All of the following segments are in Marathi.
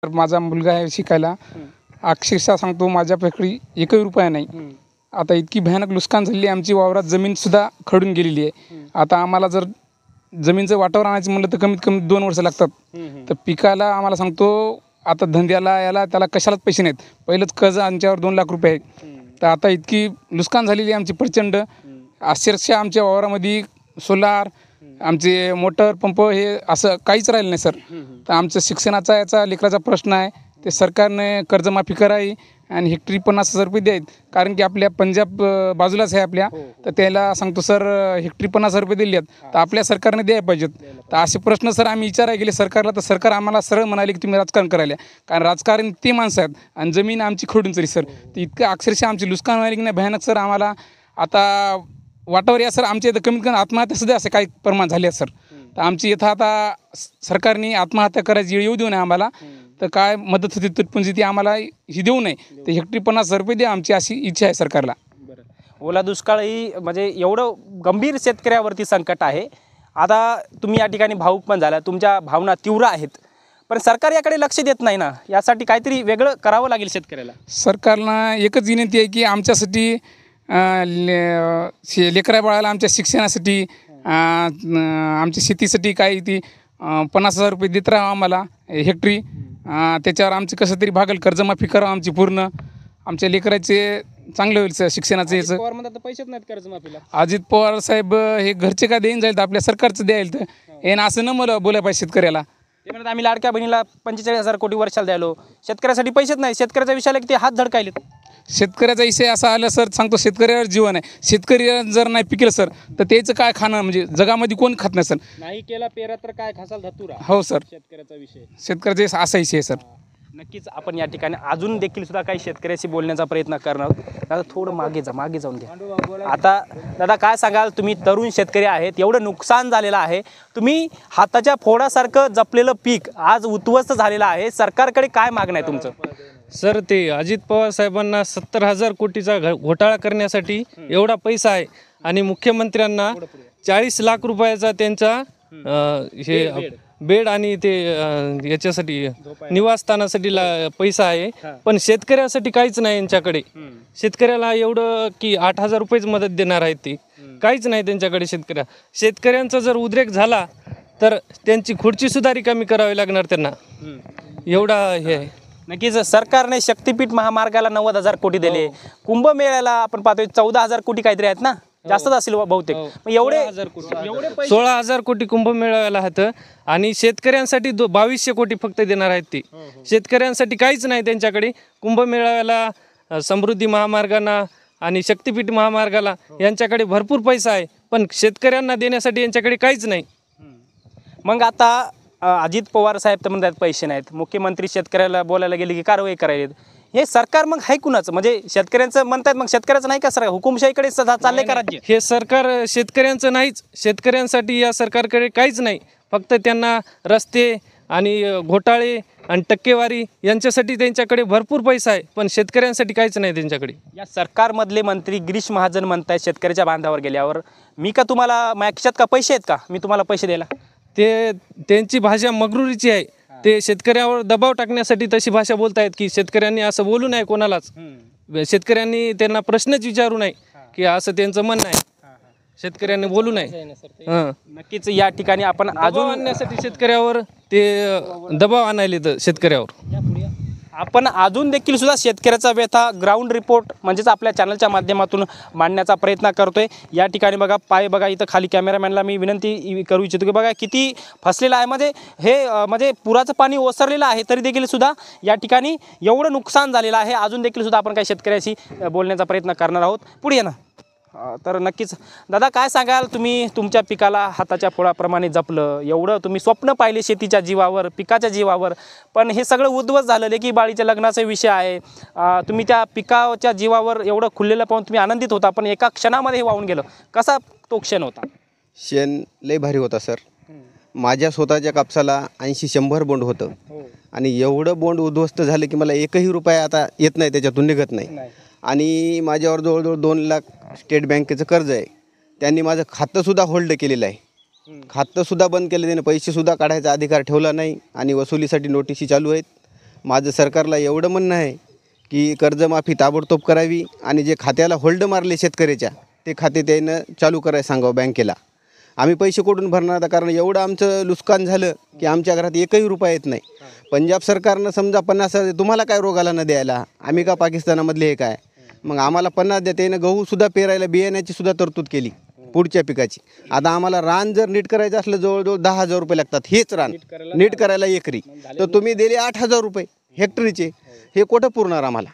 तर माझा मुलगा आहे शिकायला, अक्षरशः सांगतो माझ्याकडे एकही रुपया नाही. आता इतकी भयानक नुकसान झालेली आहे, आमची वावरात जमीनसुद्धा खडून गेलेली आहे. आता आम्हाला जर जमीनचं वाटावर आणायचं म्हणलं तर कमीत कमी 2 वर्ष लागतात. तर पिकाला आम्हाला सांगतो आता धंद्याला याला त्याला कशालाच पैसे नाहीत. पहिलंच कर्ज आमच्यावर 2 लाख रुपये आहे. तर आता इतकी नुकसान झालेली आहे आमची प्रचंड. अक्षरशः आमच्या वावरामध्ये सोलार, आमचे मोटर पंप हे असं काहीच राहिलं नाही सर. तर आमचं शिक्षणाचा याचा लेकराचा प्रश्न आहे. ते सरकारने कर्जमाफी करावी आणि हेक्टरी 50,000 रुपये द्यायत. कारण की आपल्या पंजाब बाजूलाच आहे आपल्या. तर त्याला सांगतो सर हेक्टरी 50,000 रुपये दिले आहेत, तर आपल्या सरकारने द्यायला पाहिजेत. तर असे प्रश्न सर आम्ही विचारायला गेले सरकारला, तर सरकार आम्हाला सरळ म्हणाले की तुम्ही राजकारण करायला. कारण राजकारण ते माणसं आहेत आणि जमीन आमची खडून चली सर. तर इतकं अक्षरशः आमची नुकसान व्हायला की नाही भयानक सर. आम्हाला आता वाटावर या सर आमच्या इथं कमीत कमी आत्महत्या सुद्धा असे काही प्रमाण झाले आहेत सर. तर आमची इथं आता सरकारने आत्महत्या करायची वेळ येऊ देऊ नये आम्हाला. तर काय मदत होती तुटपुंजी ती आम्हाला ही देऊ नये. तर हेक्टरी 50,000 रुपये द्या, आमची अशी इच्छा आहे सरकारला. ओला दुष्काळ ही म्हणजे एवढं गंभीर शेतकऱ्यावरती संकट आहे. आता तुम्ही या ठिकाणी भावूक पण झाला, तुमच्या भावना तीव्र आहेत, पण सरकार याकडे लक्ष देत नाही ना. यासाठी काहीतरी वेगळं करावं लागेल शेतकऱ्याला. सरकारला एकच विनंती आहे की आमच्यासाठी लेकरा बाळाला आमच्या शिक्षणासाठी आमच्या शेतीसाठी काही ती 50,000 रुपये देत राहावं आम्हाला हेक्टरी. त्याच्यावर आमचं कसं तरी भागल, कर्जमाफी करावं आमची पूर्ण. आमच्या लेकराचे चांगलं होईल शिक्षणाचं याचं. पवार म्हणतात पैसेच नाहीत कर्जमाफीला. अजित पवार साहेब हे घरचे काय देईन जाईल तर आपल्या सरकारचं द्यायला. तर हे ना असं न मला बोलायला पाहिजे शेतकऱ्याला. ते म्हणतात आम्ही लाडक्या बहिणीला 45,000 कोटी वर्षाला द्यायलो, शेतकऱ्यासाठी पैसेच नाही. शेतकऱ्याचा विषयाला किती हात धडकायलेत. शेतकऱ्याचा विषय असा आला सर, सांगतो शेतकऱ्यावर जीवन आहे. शेतकरी जर नाही पिकलं सर तर त्याचं काय खाणं, म्हणजे जगामध्ये कोण खात नाही सर. नाही केला पेरा तर काय खासाल धतुरा. हो सर, शेतकऱ्याचा विषय, शेतकऱ्याचा असा विषय आहे सर. नक्कीच आपण या ठिकाणी अजून देखील सुद्धा काही शेतकऱ्याशी बोलण्याचा प्रयत्न करणार आहोत. दादा थोडं मागे जाऊन घ्या. आता दादा काय सांगाल, तुम्ही तरुण शेतकरी आहेत, एवढं नुकसान झालेलं आहे, तुम्ही हाताच्या फोडासारखं जपलेलं पीक आज उद्ध्वस्त झालेलं आहे, सरकारकडे काय मागणं आहे तुमचं? सर ते अजित पवार साहेबांना 70,000 कोटीचा घोटाळा करण्यासाठी एवढा पैसा आहे आणि मुख्यमंत्र्यांना 40 लाख रुपयाचा त्यांचा हे बेड आणि ते याच्यासाठी निवासस्थानासाठी पैसा आहे, पण शेतकऱ्यासाठी काहीच नाही यांच्याकडे. शेतकऱ्याला एवढं की 8,000 रुपयेच मदत देणार आहेत, ते काहीच नाही त्यांच्याकडे. शेतकऱ्यांचा जर उद्रेक झाला तर त्यांची खुर्ची सुद्धा रिकामी करावी लागणार त्यांना, एवढा हे आहे. नक्कीच सरकारने शक्तीपीठ महामार्गाला 90,000 कोटी दिले. कुंभमेळ्याला आपण पाहतोय 14,000 कोटी काहीतरी आहेत ना, जास्तच असेल बहुतेक. एवढे 16,000 कोटी कुंभमेळ्याला आहेत आणि शेतकऱ्यांसाठी 2200 कोटी फक्त देणार आहेत ते. शेतकऱ्यांसाठी काहीच नाही त्यांच्याकडे. कुंभमेळ्याला, समृद्धी महामार्गांना आणि शक्तीपीठ महामार्गाला यांच्याकडे भरपूर पैसा आहे, पण शेतकऱ्यांना देण्यासाठी यांच्याकडे काहीच नाही. मग आता अजित पवार साहेब तर म्हणतात पैसे नाहीत, मुख्यमंत्री शेतकऱ्याला बोलायला गेले की कारवाई करायला. हे सरकार मग आहे कुणाचं? म्हणजे शेतकऱ्यांचं म्हणतात, मग शेतकऱ्याचं नाही का सर? हुकुमशाहीकडे चाललंय का राज्य? हे सरकार शेतकऱ्यांचं नाहीच. शेतकऱ्यांसाठी या सरकारकडे काहीच नाही. फक्त त्यांना रस्ते आणि घोटाळे आणि टक्केवारी यांच्यासाठी त्यांच्याकडे भरपूर पैसा आहे, पण शेतकऱ्यांसाठी काहीच नाही त्यांच्याकडे. या सरकारमधले मंत्री गिरीश महाजन म्हणतायत शेतकऱ्याच्या बांधावर गेल्यावर, मी का तुम्हाला माझ्या का पैसे आहेत का मी तुम्हाला पैसे द्यायला? ते त्यांची भाषा मगरुरीची आहे. ते शेतकऱ्यावर दबाव टाकण्यासाठी तशी भाषा बोलतायत की शेतकऱ्यांनी असं बोलू नये कोणालाच. शेतकऱ्यांनी त्यांना प्रश्नच विचारू नये की असं त्यांचं म्हणणं आहे. शेतकऱ्यांनी बोलू नये. नक्कीच या ठिकाणी आपण अजून आणण्यासाठी शेतकऱ्यावर ते दबाव आणायले तर शेतकऱ्यावर आपण अजून देखील सुद्धा शेतकऱ्याचा व्यथा ग्राउंड रिपोर्ट म्हणजेच आपल्या चॅनलच्या माध्यमातून मांडण्याचा प्रयत्न करतोय. या ठिकाणी बघा पाय बघा, इथं खाली कॅमेरामॅनला मी विनंती करू इच्छितो की बघा किती फसलेलं आहे. म्हणजे पुराचं पाणी ओसरलेलं आहे तरी देखील सुद्धा या ठिकाणी एवढं नुकसान झालेलं आहे. अजून देखील सुद्धा आपण काही शेतकऱ्याशी बोलण्याचा प्रयत्न करणार आहोत. पुढे ये ना. तर नक्कीच दादा काय सांगाल, तुम्ही तुमच्या पिकाला हाताच्या फोडाप्रमाणे जपलं, एवढं तुम्ही स्वप्न पाहिले शेतीच्या जीवावर, पिकाच्या जीवावर, पण हे सगळं उद्ध्वस्त झालं. की बाळीच्या लग्नाचा विषय आहे, तुम्ही त्या पिकाच्या जीवावर एवढं खुललेलं पाहून तुम्ही आनंदित होता, पण एका क्षणामध्ये हे वाहून गेलं. कसा तो क्षण होता? क्षण लय भारी होता सर. माझ्या स्वतःच्या कापसाला 80-100 बोंड होतं आणि एवढं बोंड उद्ध्वस्त झालं की मला एकही रुपया आता येत नाही, त्याच्यातून निघत नाही. आणि माझ्यावर जवळजवळ 2 लाख स्टेट बँकेचं कर्ज आहे. त्यांनी माझं खातंसुद्धा होल्ड केलेलं आहे. खातंसुद्धा बंद केलं, त्याने पैसेसुद्धा काढायचा अधिकार ठेवला नाही आणि वसुलीसाठी नोटीसी चालू आहेत. माझं सरकारला एवढं म्हणणं आहे की कर्जमाफी ताबडतोब करावी आणि जे खात्याला होल्ड मारले शेतकऱ्याच्या ते खाते त्यानं चालू करायला सांगावं बँकेला. आम्ही पैसे कुठून भरणार आता, कारण एवढं आमचं नुकसान झालं की आमच्या घरात एकही रुपया येत नाही. पंजाब सरकारनं समजा 50,000 तुम्हाला काय रोगाला न द्यायला, आम्ही का पाकिस्तानामधले हे काय, मग आम्हाला 50 द्या. त्यानं गहूसुद्धा पेरायला बियाण्याची सुद्धा तरतूद केली पुढच्या पिकाची. आता आम्हाला रान जर नीट करायचं असलं जवळजवळ 10,000 रुपये लागतात. हेच रान नीट करायला एकरी, तर तुम्ही दिले 8,000 रुपये हेक्टरीचे. हे कुठं पुरणार आम्हाला?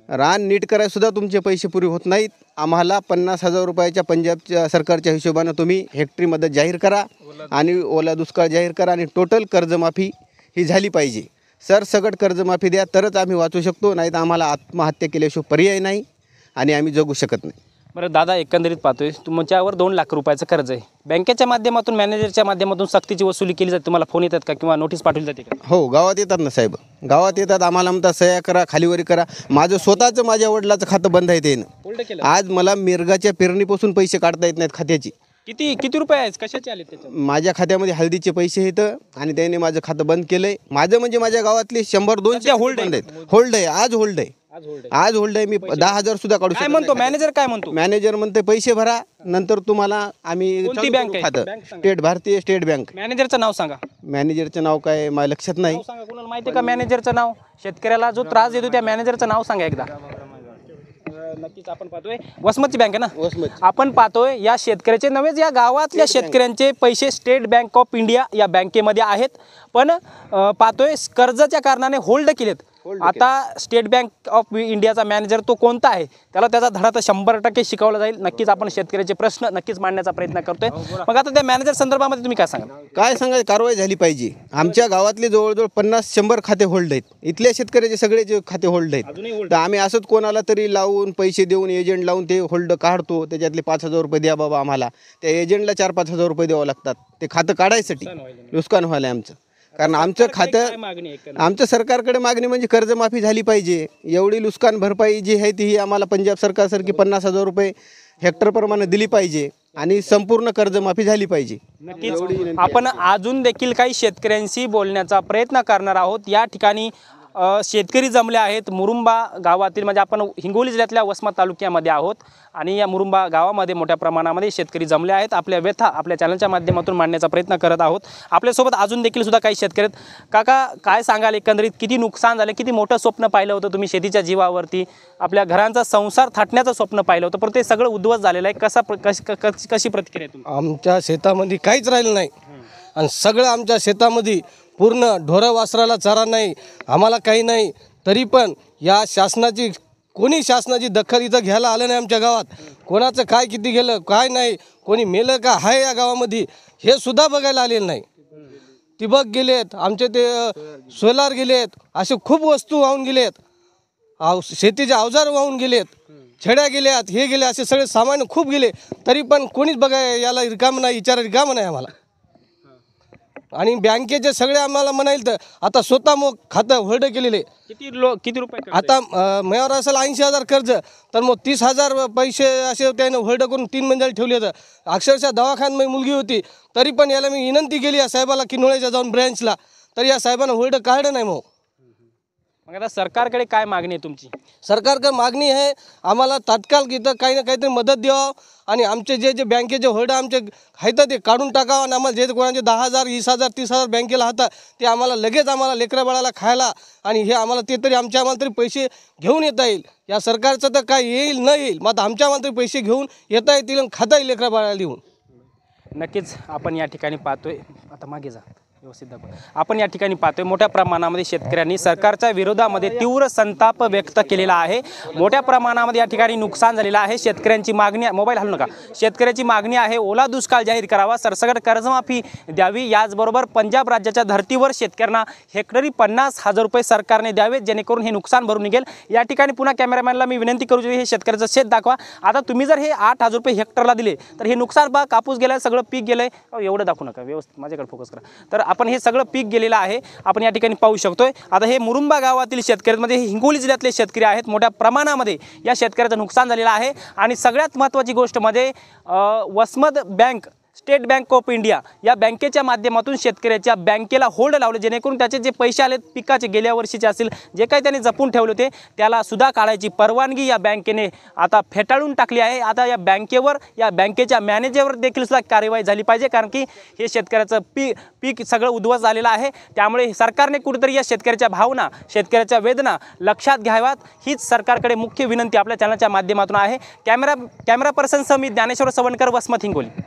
रान नीट करायला सुद्धा तुमचे पैसे पुरे होत नाहीत. आम्हाला 50,000 रुपयाच्या पंजाबच्या सरकारच्या हिशोबानं तुम्ही हेक्टरी मदत जाहीर करा आणि ओला दुष्काळ जाहीर करा आणि टोटल कर्जमाफी ही झाली पाहिजे. सरसकट कर्जमाफी द्या, तरच आम्ही वाचू शकतो, नाही तर आम्हाला आत्महत्या केल्याशिवाय पर्याय नाही आणि आम्ही जगू शकत नाही. बरं दादा, एकंदरीत पाहतोय तुमच्यावर 2 लाख रुपयाचं कर्ज आहे. बँकेच्या माध्यमातून, मॅनेजरच्या माध्यमातून सक्तीची वसुली केली जाते. तुम्हाला फोन येतात का किंवा नोटीस पाठवली जाते का? हो, गावात येतात ना साहेब, गावात येतात. आम्हाला म्हणतात सह्या करा, खालीवरी करा. माझं स्वतःचं माझ्या वडिलाचं खातं बंद आहे त्यानं. होल्ड केलं. आज मला मिरगाच्या पेरणीपासून पैसे काढता येत नाहीत खात्याची. किती रुपये आहेत, कशाचे आले त्याच्यात? माझ्या खात्यामध्ये हळदीचे पैसे येतं आणि त्याने माझं खातं बंद केलंय. माझं म्हणजे माझ्या गावातले 100-200 होल्ड बंद आहेत. होल्ड आहे, आज होल्ड आहे, आज होल्ड आहे. मी 10,000 सुद्धा काढू काय शकतो. म्हणतो मॅनेजर, काय म्हणतो? मॅनेजर म्हणते पैसे भरा, नंतर तुम्हाला आम्ही कोणती चालू बँक करू आहे? खातं. बँक सांगा. स्टेट, भारतीय स्टेट बँक. मॅनेजरचं नाव सांगा. मॅनेजरचं नाव काय माझ्या लक्षात नाही. नाव सांगा, कोणाला माहिती आहे का मॅनेजरचं नाव? शेतकऱ्याला जो त्रास देतो त्या मॅनेजरचं नाव सांगा एकदा. नक्कीच आपण पाहतोय वसमतची बँक आहे ना, वसमत. आपण पाहतोय या शेतकऱ्याचे नव्हेच, या गावातल्या शेतकऱ्यांचे पैसे स्टेट बँक ऑफ इंडिया या बँकेमध्ये आहेत, पण पाहतोय कर्जाच्या कारणाने होल्ड केलेत. आता स्टेट बँक ऑफ इंडियाचा मॅनेजर तो कोणता आहे, त्याला त्याचा धडा तर 100% शिकवला जाईल. नक्कीच आपण शेतकऱ्याचे प्रश्न नक्कीच मांडण्याचा प्रयत्न करतोय. मग आता त्या मॅनेजर संदर्भामध्ये तुम्ही काय सांगा? काय सांगायचं, कारवाई झाली पाहिजे. आमच्या गावातले जवळजवळ 50-100 खाते होल्ड आहेत. इथल्या शेतकऱ्याचे सगळेचे खाते होल्ड आहेत. तर आम्ही असंच कोणाला तरी लावून पैसे देऊन एजंट लावून ते होल्ड काढतो. त्याच्यातले 5,000 रुपये द्या बाबा आम्हाला. त्या एजंटला 4-5 हजार रुपये द्यावं लागतात ते खातं काढायसाठी. नुकसान व्हायला आमचं, कारण आमचं खातं, आमचं सरकारकडे मागणी म्हणजे कर्जमाफी झाली पाहिजे. एवढी नुकसान भरपाई जी आहे ती आम्हाला पंजाब सरकारसारखी 50,000 रुपये हेक्टरप्रमाणे दिली पाहिजे आणि संपूर्ण कर्जमाफी झाली पाहिजे. नक्कीच आपण अजून देखील काही शेतकऱ्यांशी बोलण्याचा प्रयत्न करणार आहोत. या ठिकाणी शेतकरी जमले आहेत. मुरुंबा गावातील, म्हणजे आपण हिंगोली जिल्ह्यातल्या वसमत तालुक्यामध्ये आहोत आणि या मुरुंबा गावामध्ये मोठ्या प्रमाणामध्ये शेतकरी जमले आहेत. आपल्या व्यथा आपल्या चॅनलच्या माध्यमातून मांडण्याचा प्रयत्न करत आहोत. आपल्यासोबत अजून देखील सुद्धा काही शेतकरी आहेत. काका, काय सांगाल एकंदरीत, किती नुकसान झालं? किती मोठं स्वप्न पाहिलं होतं तुम्ही शेतीच्या जीवावरती, आपल्या घरांचा संसार थाटण्याचं स्वप्न पाहिलं होतं, पण ते सगळं उद्ध्वस्त झालेलं आहे. कशी प्रतिक्रिया तुम्ही? आमच्या शेतामध्ये काहीच राहिलं नाही आणि सगळं आमच्या शेतामध्ये पूर्ण ढोरं वासराला चारा नाही, आम्हाला काही नाही. तरी पण या कोणी शासनाची दखल इथं घ्यायला आलं नाही. आमच्या गावात कोणाचं काय किती गेलं काय नाही, कोणी मेलं का आहे या गावामध्ये हे सुद्धा बघायला आलेलं नाही. ठिबक गेलेत, आमचे ते सोलार गेलेत, असे खूप वस्तू वाहून गेलेत, शेतीचे अवजार वाहून गेलेत, छड्या गेल्यात, हे गेले, असे सगळे सामान खूप गेले. तरी पण कोणीच बघाय याला रिकाम नाही, विचारा रिकाम नाही आम्हाला. आणि बँकेचे सगळे आम्हाला म्हणाल तर आता स्वतः मग खातं होल्ड केलेले. किती रुपये? आता मेवर असेल 80,000 कर्ज, तर मग 30,000 पैसे असे त्याने होल्ड करून 3 महिने ठेवले होतं. अक्षरशः दवाखान्यात मुलगी होती, तरी पण याला मी विनंती केली या साहेबाला की नोळ्याच्या जाऊन ब्रँचला, तर या साहेबांना होल्ड काढलं नाही. मग आता सरकारकडे काय मागणी आहे तुमची? सरकारकडे मागणी आहे आम्हाला तात्काळ इथं काही ना काहीतरी मदत द्यावं आणि आमचे जे बँकेचे होल्ड आमचे आहेत ते काढून टाकावं आणि आम्हाला जे कोणाचे 10,000, 20,000, 30,000 बँकेला हातात ते आम्हाला लगेच आम्हाला लेकरा बाळाला खायला आणि हे आम्हाला ते तरी आम्हाला तरी पैसे घेऊन येता येईल. या सरकारचं तर काय येईल न येईल, मग आमच्या आम्हाला तरी पैसे घेऊन येता येतील आणि खाता येईल लेकरा बाळाला देऊन. नक्कीच आपण या ठिकाणी पाहतोय, आता मागे जा व्यवस्थित दाखवा. आपण या ठिकाणी पाहतोय मोठ्या प्रमाणामध्ये शेतकऱ्यांनी सरकारच्या विरोधामध्ये तीव्र संताप व्यक्त केलेला आहे. मोठ्या प्रमाणामध्ये या ठिकाणी नुकसान झालेलं आहे. शेतकऱ्यांची मागणी, मोबाईल हलवू नका, शेतकऱ्याची मागणी आहे ओला दुष्काळ जाहीर करावा, सरसकट कर्जमाफी द्यावी. याचबरोबर पंजाब राज्याच्या धर्तीवर शेतकऱ्यांना हेक्टरी 50,000 रुपये सरकारने द्यावेत, जेणेकरून हे नुकसान भरून निघेल. या ठिकाणी पुन्हा कॅमेरामॅनला मी विनंती करू हे शेतकऱ्याचं शेत दाखवा. आता तुम्ही जर हे 8,000 रुपये हेक्टरला दिले तर हे नुकसान बा, कापूस गेलाय, सगळं पीक गेलंय. एवढं दाखवू नका, व्यवस्थित माझ्याकडे फोकस करा. तर आपण हे सगळं पीक गेलेलं आहे, आपण या ठिकाणी पाहू शकतोय. आता हे मुरुंबा गावातील शेतकऱ्यांमध्ये हिंगोली जिल्ह्यातले शेतकरी आहेत. मोठ्या प्रमाणामध्ये या शेतकऱ्याचं नुकसान झालेलं आहे आणि सगळ्यात महत्त्वाची गोष्ट म्हणजे Vasmat bank state bank of India या बँकेच्या माध्यमातून शेतकऱ्याच्या बँकेला होल्ड लावले, जेणेकरून त्याचे जे पैसे आलेत पिकाचे गेल्या वर्षीचे असतील जे काही त्यांनी जपून ठेवले होते त्याला सुद्धा काढायची परवानगी या बँकेने आता फेटाळून टाकली आहे। आता या बँकेवर या बँकेच्या मॅनेजरवर देखील सुद्धा कार्यवाही झाली पाहिजे, कारण की हे शेतकऱ्याचं पीक सगळं उद्ध्वस्त झालेलं आहे। त्यामुळे सरकारने कुठेतरी या शेतकऱ्याच्या भावना शेतकऱ्याच्या वेदना लक्षात घ्याव्यात, हीच सरकारकडे मुख्य विनंती आपल्या चॅनलच्या माध्यमातून आहे। कॅमेरा पर्सन सह मी ज्ञानेश्वर सवणकर, वसमत हिंगोली।